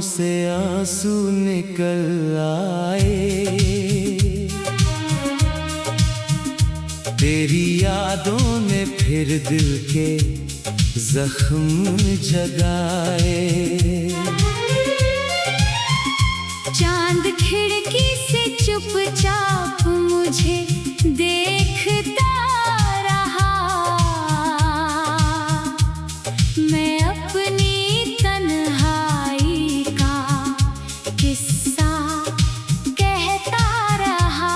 से आंसू निकल आए। तेरी यादों ने फिर दिल के जख्म जगाए। चांद खिड़की से चुपचाप मुझे देखता रहा। मैं अपनी तन्हाई का किस्सा कहता रहा।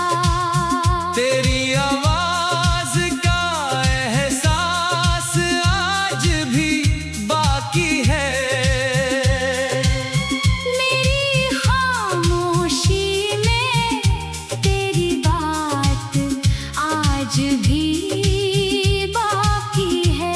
तेरी आवाज का एहसास आज भी बाकी है। मेरी खामोशी में तेरी बात आज भी बाकी है।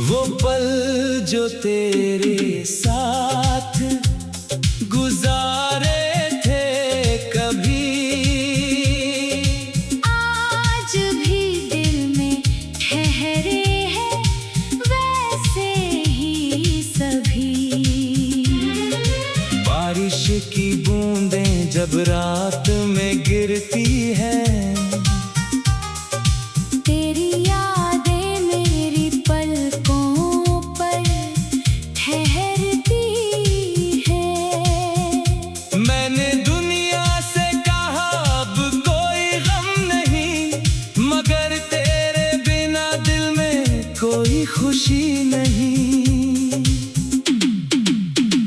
वो पल जो तेरे साथ गुजारे थे कभी, आज भी दिल में ठहरे हैं वैसे ही सभी। बारिश की बूंदें जब रात में गिरती हैं, तेरी यादें मेरी पलकों पर ठहरती है। मैंने दुनिया से कहा अब कोई गम नहीं, मगर तेरे बिना दिल में कोई खुशी नहीं।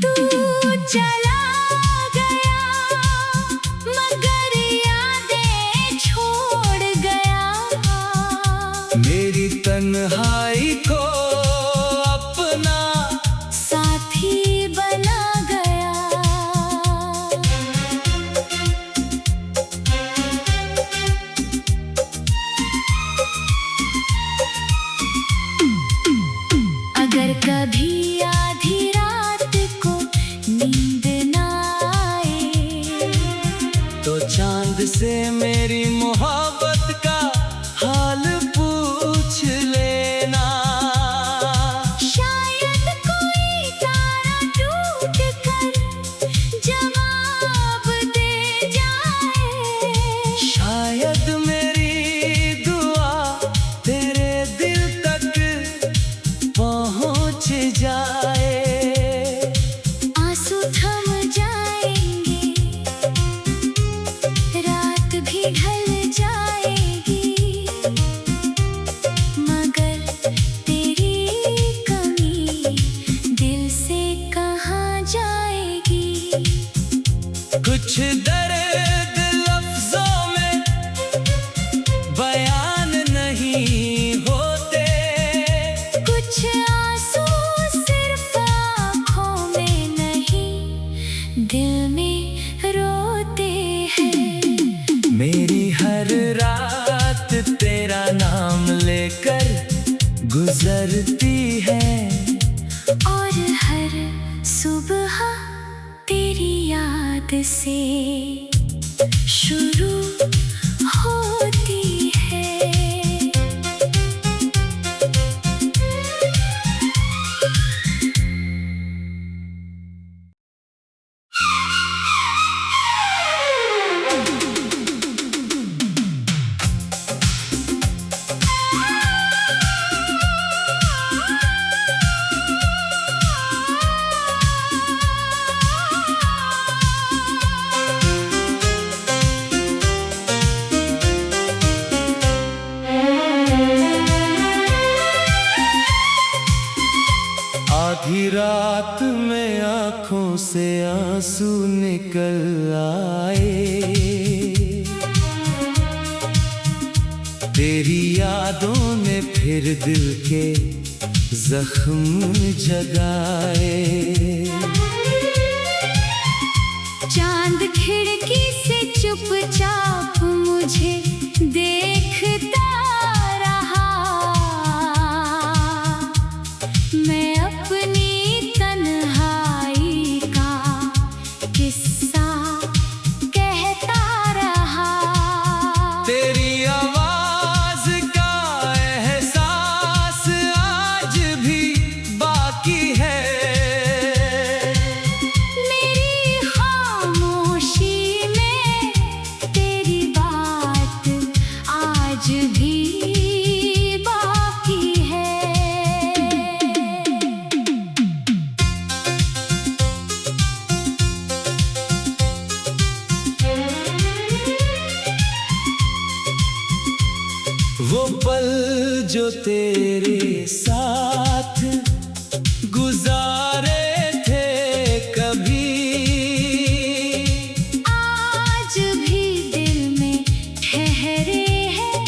तू चला गया मगर यादें छोड़ गया। मेरी तन्हाई को अपना साथी बना गया। अगर कभी आधी रात को नींद ना आए, तो चांद से मेरी मोहब्बत का हाल पूछ लेना। शायद कोई तारा टूट कर जवाब दे जाए। शायद मेरी दुआ तेरे दिल तक पहुंच जाए। आंसू थम जाएंगे, रात भी ढल जाएगी, मगर तेरी कमी दिल से कहाँ जाएगी। कुछ दर्द लफ्जों में बयान नहीं होते, कुछ आंसू सिर्फ आँखों में नहीं दिल में रोते हैं। मेरी हर रात तेरा नाम लेकर गुजरती है, और हर सुबह तेरी याद से शुरू होती है। आधी रात में आंखों से आंसू निकल आए। तेरी यादों ने फिर दिल के जख्म जगाए। चांद खिड़की से चुपचाप मुझे देखता रहा। मैं अपनी तन्हाई का किस्सा कहता वो पल जो तेरे साथ गुजारे थे कभी, आज भी दिल में ठहरे हैं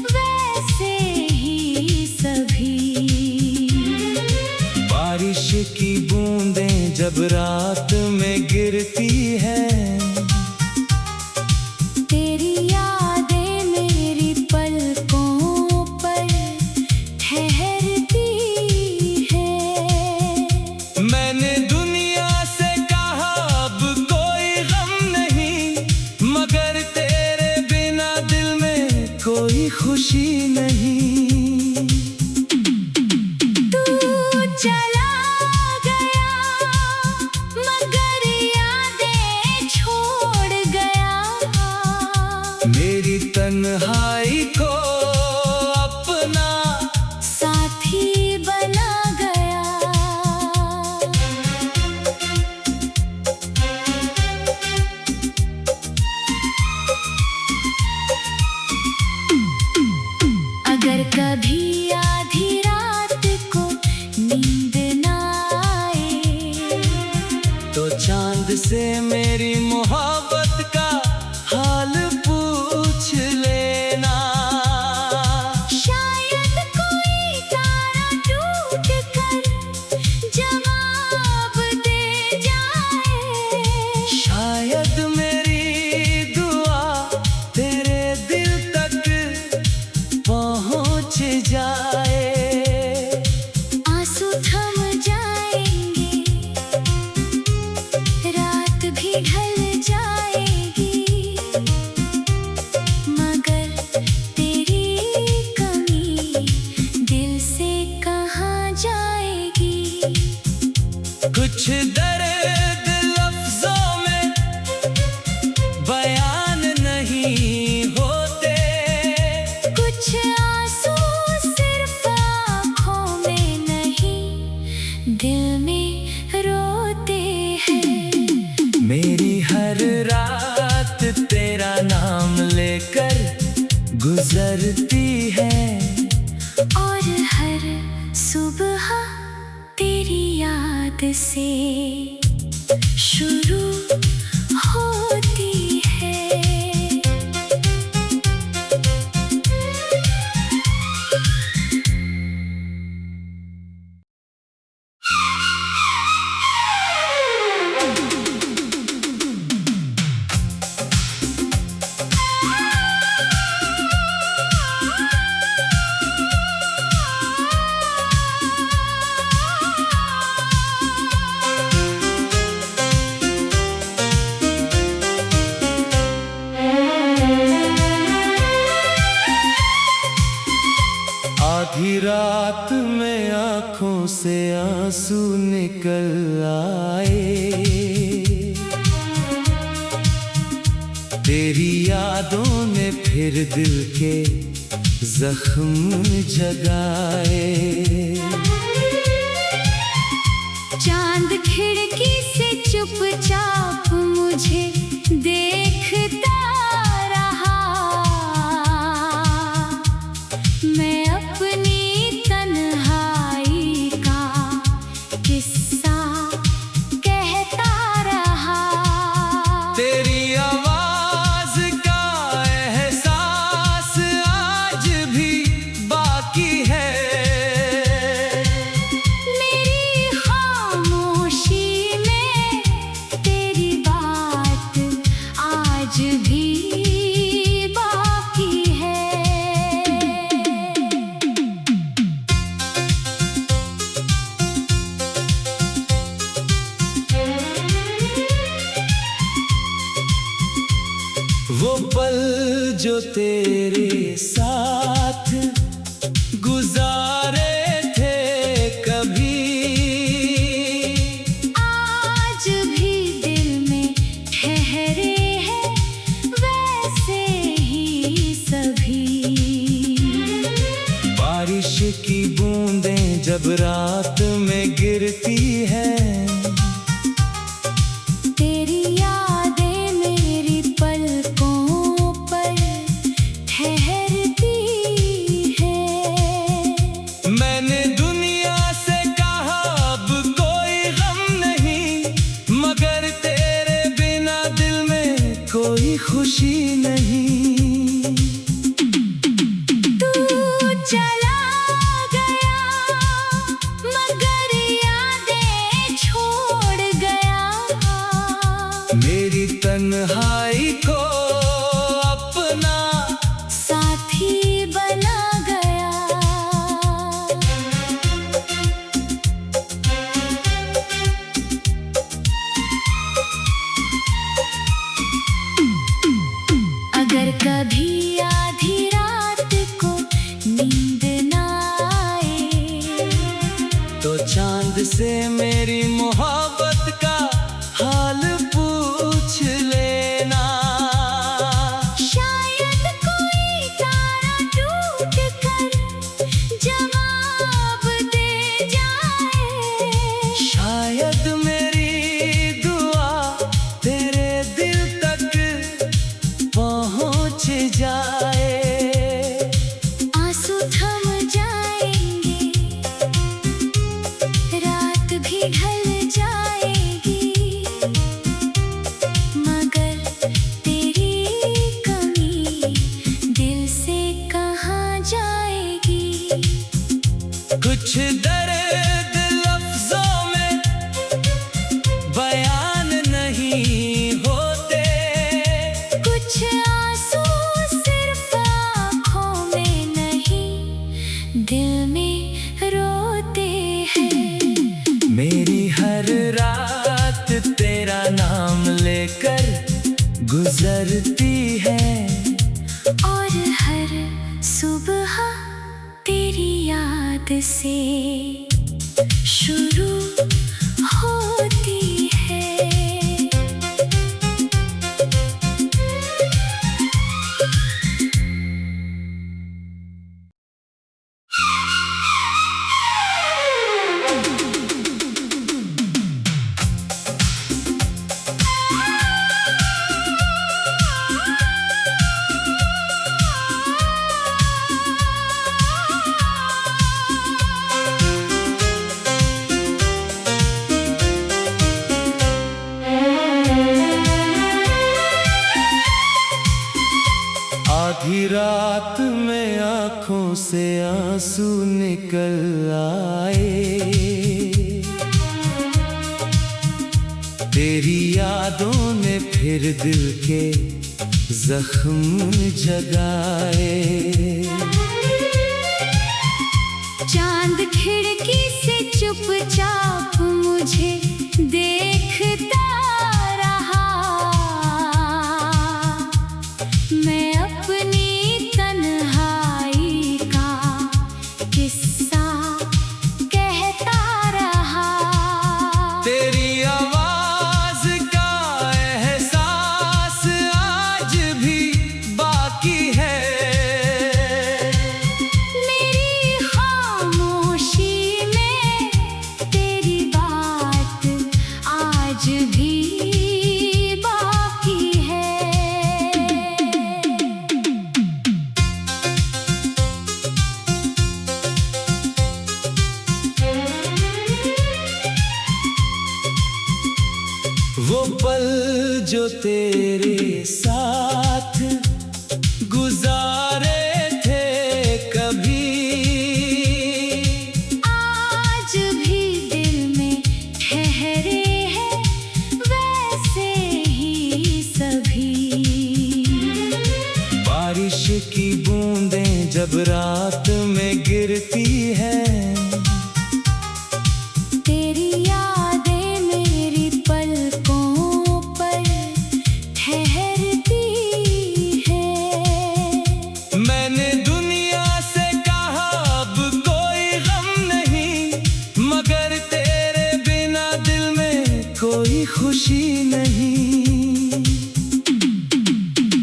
वैसे ही सभी। बारिश की बूंदें जब रात में गिरती हैं, तेरी यादें मेरी पलकों पर ठहरती है। मैंने दुनिया से कहा अब कोई गम नहीं, मगर तेरे बिना दिल में कोई खुशी नहीं। तू चला गया मगर यादें छोड़ गया, मेरी तन्हाई को अपना साथी बना गया। अगर कभी आधी रात को नींद ना आए, तो चांद से मेरी मोहब्बत का हाल पूछ लेना। शायद कोई तारा टूट कर जवाब दे जाए, शायद मेरी दुआ तेरे दिल तक पहुंच जाए। आंसू थम जाएंगे, रात भी ढल जाएगी, मगर तेरी कमी दिल से कहाँ जाएगी। कुछ दर्द लफ्जों में बयान नहीं होते, कुछ आंसू सिर्फ आँखों में नहीं दिल में रोते हैं। मेरी हर रात तेरा नाम लेकर गुजरती है, और हर सुबह तेरी याद से शुरू होती है। आधी रात में आंखों से आंसू निकल आए, तेरी यादों ने फिर दिल के जख्म जगाए। चांद खिड़की से चुपचाप मुझे देखता रहा, मैं अपनी तन्हाई का किस्सा कहता रहा। तेरी आवाज का एहसास आज भी बाकी है, मेरी खामोशी में तेरी बात आज भी बाकी है। वो पल जो तेरे साथ गुजारे थे कभी, आज भी दिल में ठहरे हैं वैसे ही सभी। बारिश की बूंदें जब रात में गिरती हैं, तेरी यादें मेरी पलकों पर ठहरती कोई खुशी नहीं। तू चला गया मगर यादें छोड़ गया, मेरी तन्हाई को अपना साथी बना गया। अगर कभी आधी रात को नींद ना आए, तो चांद से मेरी मोहब्बत का हाल पूछ लेना। शायद कोई तारा टूट कर जवाब दे जाए, शायद मेरी दुआ तेरे दिल तक पहुंच जाए। आंसू थम जाएंगे, रात भी ढल जाएगी, मगर तेरी कमी दिल से कहाँ जाएगी। कुछ दर्द लफ्जों में बयान नहीं होते, कुछ आंसू सिर्फ आँखों में नहीं दिल में रोते हैं। मेरी हर रात तेरा नाम लेकर गुजरती है, और हर सुबह तेरी याद से शुरू होती है। आधी रात में आंखों से आंसू निकल आए, तेरी यादों ने फिर दिल के जख्म जगाए। चांद खिड़की से चुपचाप मुझे देखता रहा, मैं अपनी तन्हाई का किस्सा कहता रहा। तेरी आवाज का एहसास आज भी बाकी है, मेरी खामोशी में तेरी बात आज भी बाकी है। वो पल जो तेरे साथ गुजारे थे कभी, आज भी दिल में ठहरे हैं वैसे ही सभी। बारिश की बूंदें जब रात में गिरती हैं, तेरी यादें मेरी पलकों पर ठहरती है। मैंने दुनिया से कहा अब कोई गम नहीं, मगर तेरे बिना दिल में कोई खुशी नहीं।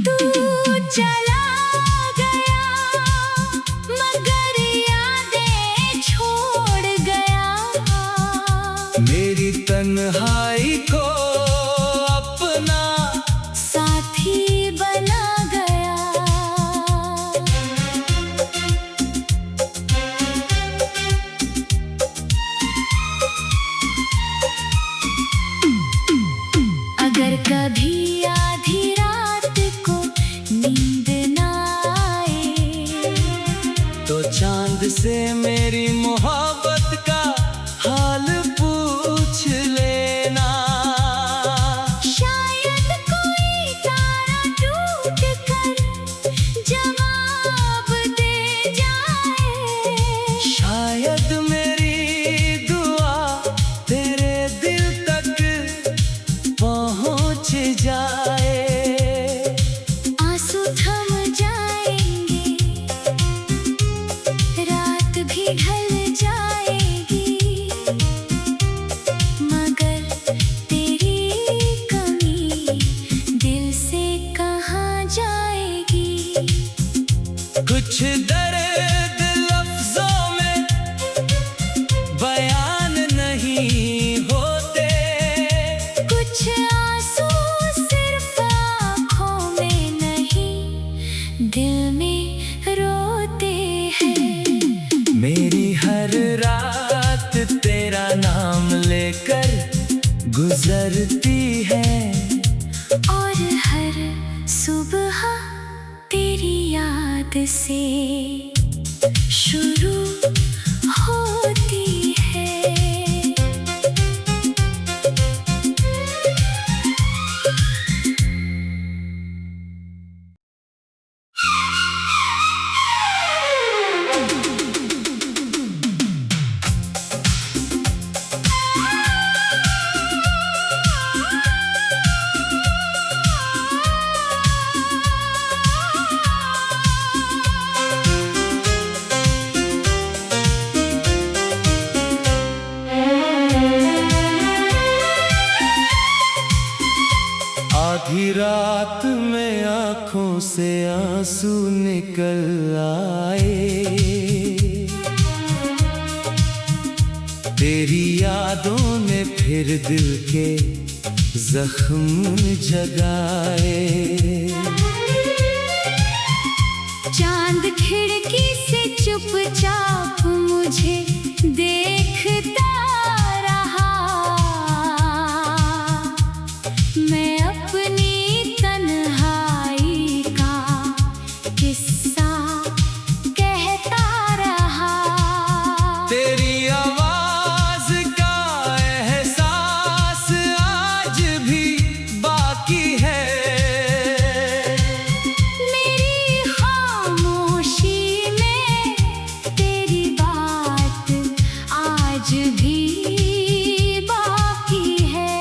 तू चला गया मगर यादें छोड़ गया, मेरी तन्हाई को अपना साथी बना गया। अगर कभी आधी रात से मेरी मोहब्बत का हाल पूछ लेना। शायद कोई तारा टूट कर जवाब दे जाए। शायद मेरी दुआ तेरे दिल तक पहुँच जाए। आंसू थम जाएंगे, रात भी ढल जाएगी, मगर तेरी कमी दिल से कहाँ जाएगी। कुछ दर्द लफ्जों में बयान नहीं होते, कुछ आंसू सिर्फ आँखों में नहीं दिल में रोते हैं। मेरी हर रात तेरा नाम लेकर गुजरती है, और हर सुबह तेरी याद से शुरू होती है। आधी रात में आंखों से आंसू निकल आए, तेरी यादों ने फिर दिल के जख्म जगाए। चांद खिड़की से चुपचाप मुझे देखता रहा, मैं अपनी तन्हाई का किस्सा कहता रहा। तेरी आवाज का एहसास आज भी बाकी है, मेरी खामोशी में तेरी बात आज भी बाकी है।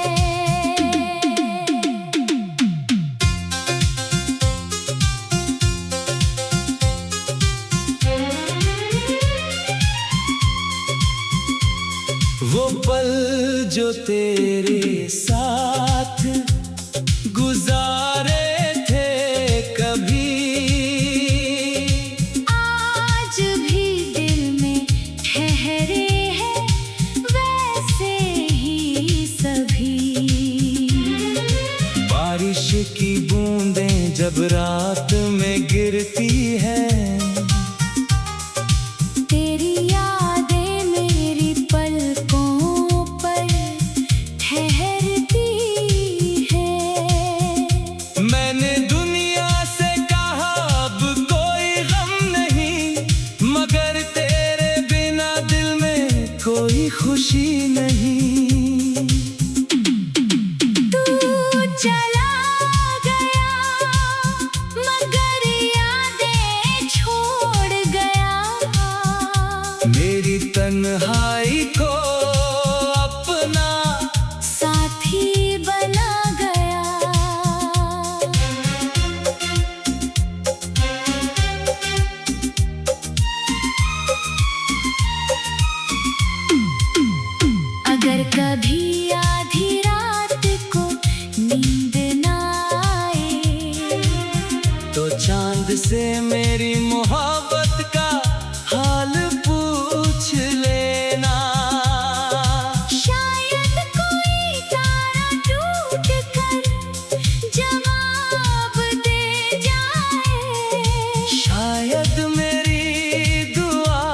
वो पल जो तेरे साथ गुजारे थे कभी, आज भी दिल में ठहरे हैं वैसे ही सभी। बारिश की बूंदें जब रात में गिरती हैं, तेरी यादें मेरी पलकों पर ठहरती है। मैंने दुनिया से कहा अब कोई गम नहीं, मगर तेरे बिना दिल में कोई खुशी नहीं। तू चला गया मगर यादें छोड़ गया, मेरी तन्हाई को अपना साथी बना गया। अगर कभी आधी रात को नींद ना आए, तो चांद से मेरी मोहब्बत का हाल पूछ लेना। शायद कोई तारा टूट कर जवाब दे जाए। शायद मेरी दुआ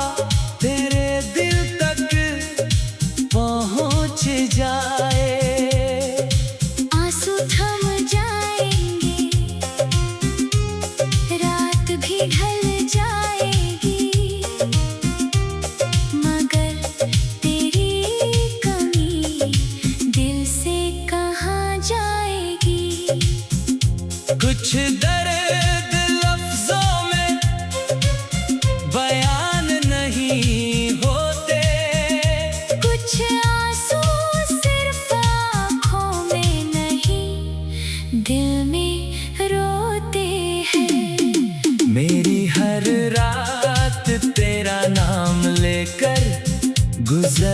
तेरे दिल तक पहुँच जाए। आंसू थम जाएंगे, रात भी ढल जाए।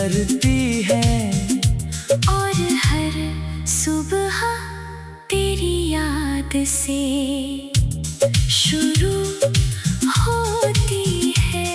गुजरती है और हर सुबह तेरी याद से शुरू होती है।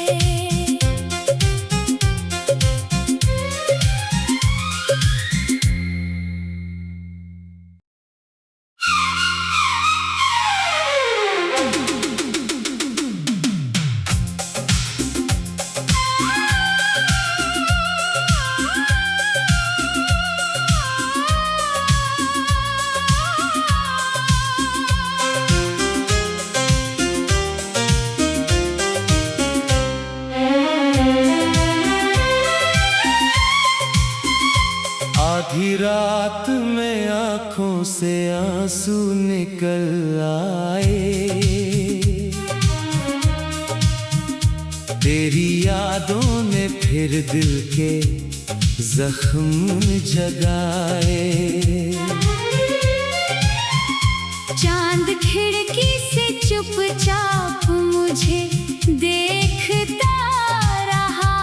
आधी रात में आंखों से आंसू निकल आए, तेरी यादों ने फिर दिल के जख्म जगाए। चांद खिड़की से चुपचाप मुझे देखता रहा,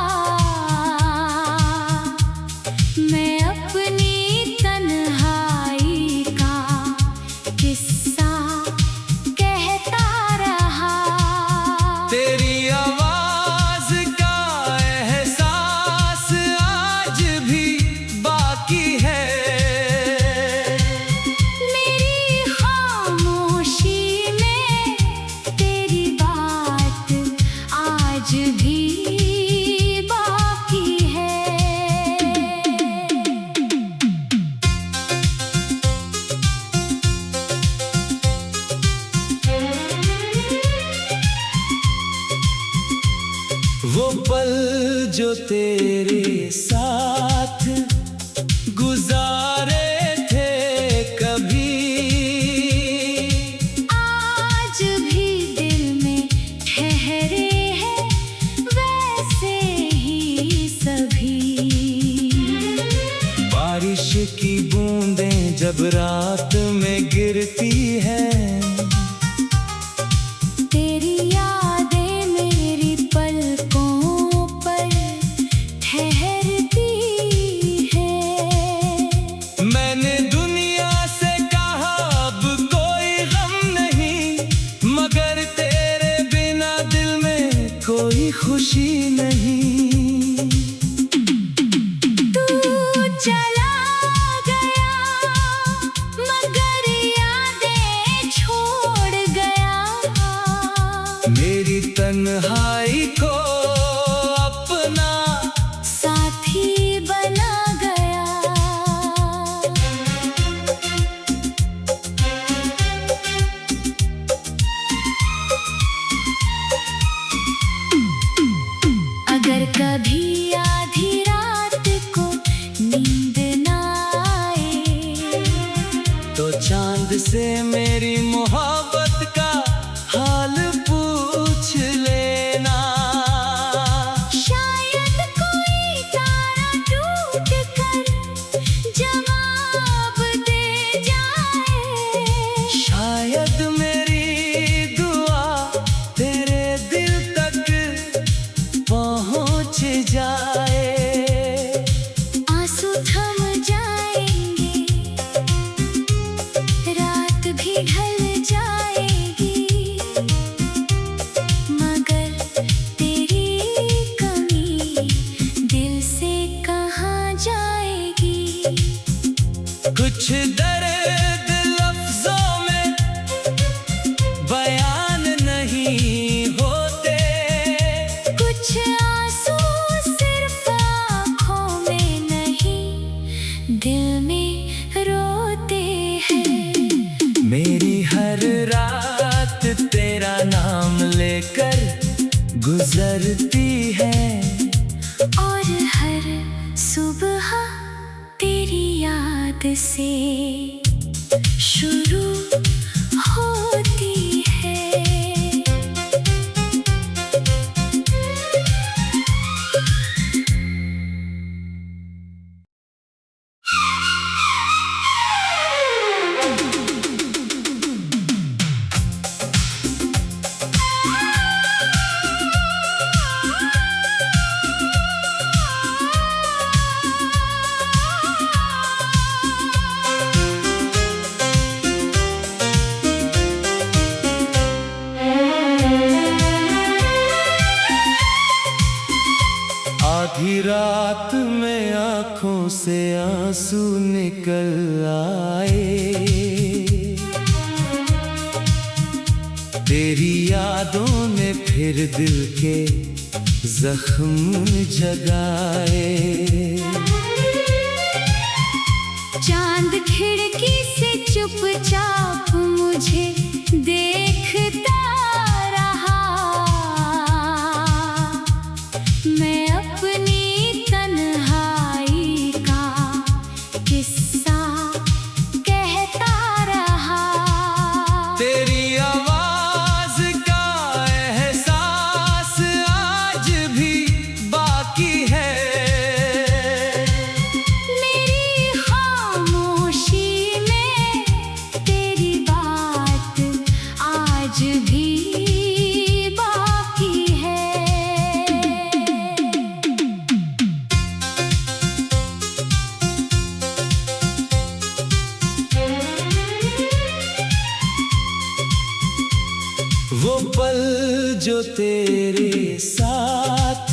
मैं अपनी तन्हाई का किस्सा कहता रहा। तेरी आवाज का एहसास आज भी बाकी है, मेरी खामोशी में तेरी बात आज भी बाकी है। वो पल जो तेरे साथ गुजारे थे कभी, आज भी दिल में ठहरे हैं वैसे ही सभी। बारिश की बूंदें जब रात में गिरती है, तेरी यादें मेरी पलकों पर ठहरती है। मैंने दुनिया से कहा अब कोई गम नहीं, मगर तेरे बिना दिल में कोई खुशी नहीं। तू चला गया मगर यादें छोड़ गया, मेरी तन्हाई को अपना साथी बना गया। अगर कभी आधी रात को नींद ना आए, तो चांद से मेरी मोहब्बत का हाल पूछ लेना। शायद कोई तारा टूट कर जवाब दे जाए, शायद मेरी दुआ तेरे दिल तक पहुंच जाए। आंसू थम जाएंगे, रात भी ढल जाएगी, मगर तेरी कमी दिल से कहाँ जाएगी। कुछ दर्द लफ्जों में बयान नहीं होते, कुछ आंसू सिर्फ आँखों में नहीं दिल में रोते हैं। मेरी हर रात तेरा नाम लेकर गुजरती है, और हर सुबह तेरी याद से शुरू होती है। से आंसू निकल आए। तेरी यादों ने फिर दिल के जख्म जगाए। चांद खिड़की से चुपचाप मुझे देखता रहा। मैं अपनी तन्हाई का किस्सा कहता रहा। तेरी आवाज का एहसास आज भी बाकी है। मेरी खामोशी में तेरी बात आज भी बाकी है। वो पल जो तेरे साथ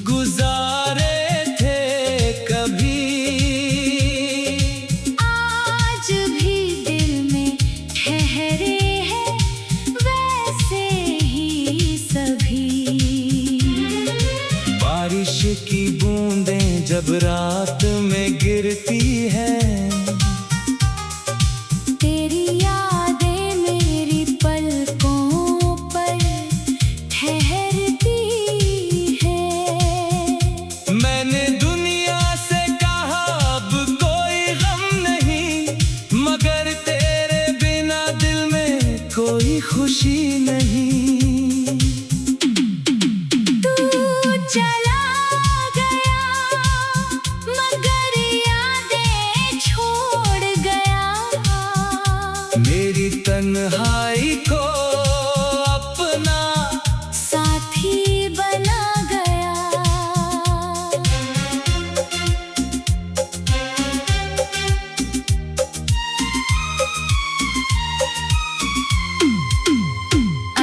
गुजारे थे कभी, आज भी दिल में ठहरे हैं वैसे ही सभी। बारिश की बूंदें जब रात में गिरती हैं, तेरी यादें मेरी पलकों पर ठहरती है। मैंने दुनिया से कहा अब कोई गम नहीं, मगर तेरे बिना दिल में कोई खुशी नहीं। तू चला गया मगर यादें छोड़ गया। मेरी तन्हाई को अपना साथी बना गया।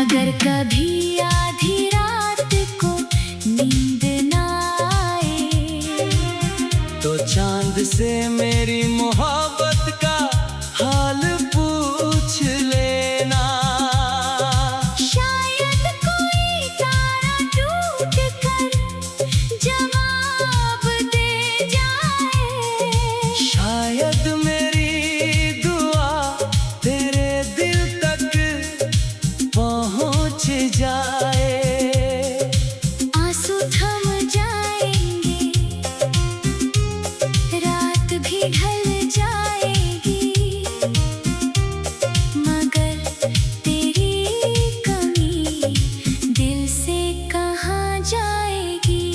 अगर कभी आधी रात को नींद ना आए, तो चांद से मेरी मोहब्बत का हाल पूछ लेना। शायद कोई तारा टूट कर जवाब दे जाए। शायद मेरी दुआ तेरे दिल तक पहुंच जाए। आंसू थम जाएंगे, रात भी ढल जाएगी, मगर तेरी कमी दिल से कहाँ जाएगी।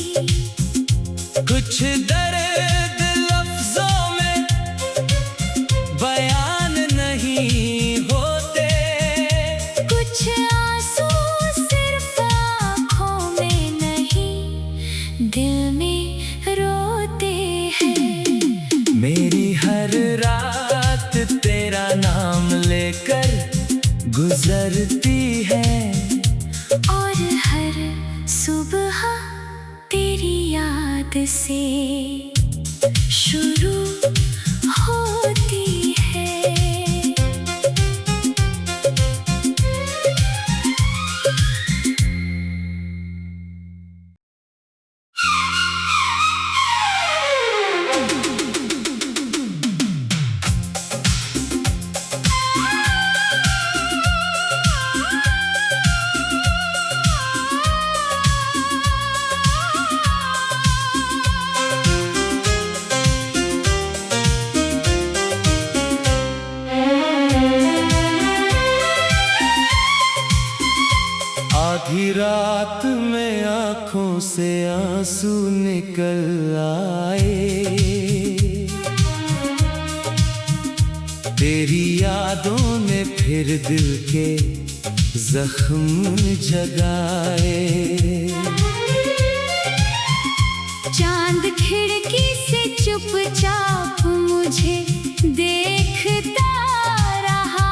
कुछ दर्द लफ्जों में बयान नहीं होते, कुछ आंसू सिर्फ आँखों में नहीं दिल में रोते हैं। मेरी हर रात तेरा नाम लेकर गुजरती है, और हर सुबह तेरी याद से शुरू होती है। आधी रात में आंखों से आंसू निकल आए। तेरी यादों ने फिर दिल के जख्म जगाए। चांद खिड़की से चुपचाप मुझे देखता रहा।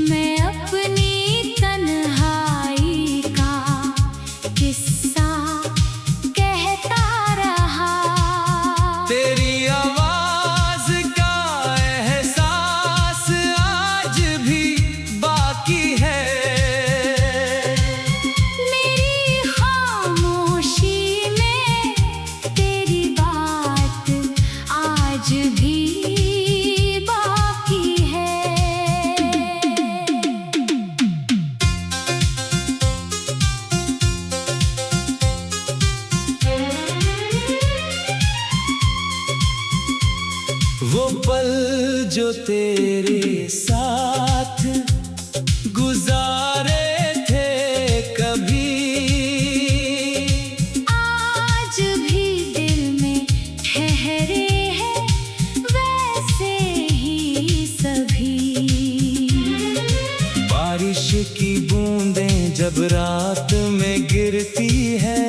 मैं अपनी तन्हाई का किस्सा कहता बारिश की बूंदें जब रात में गिरती है,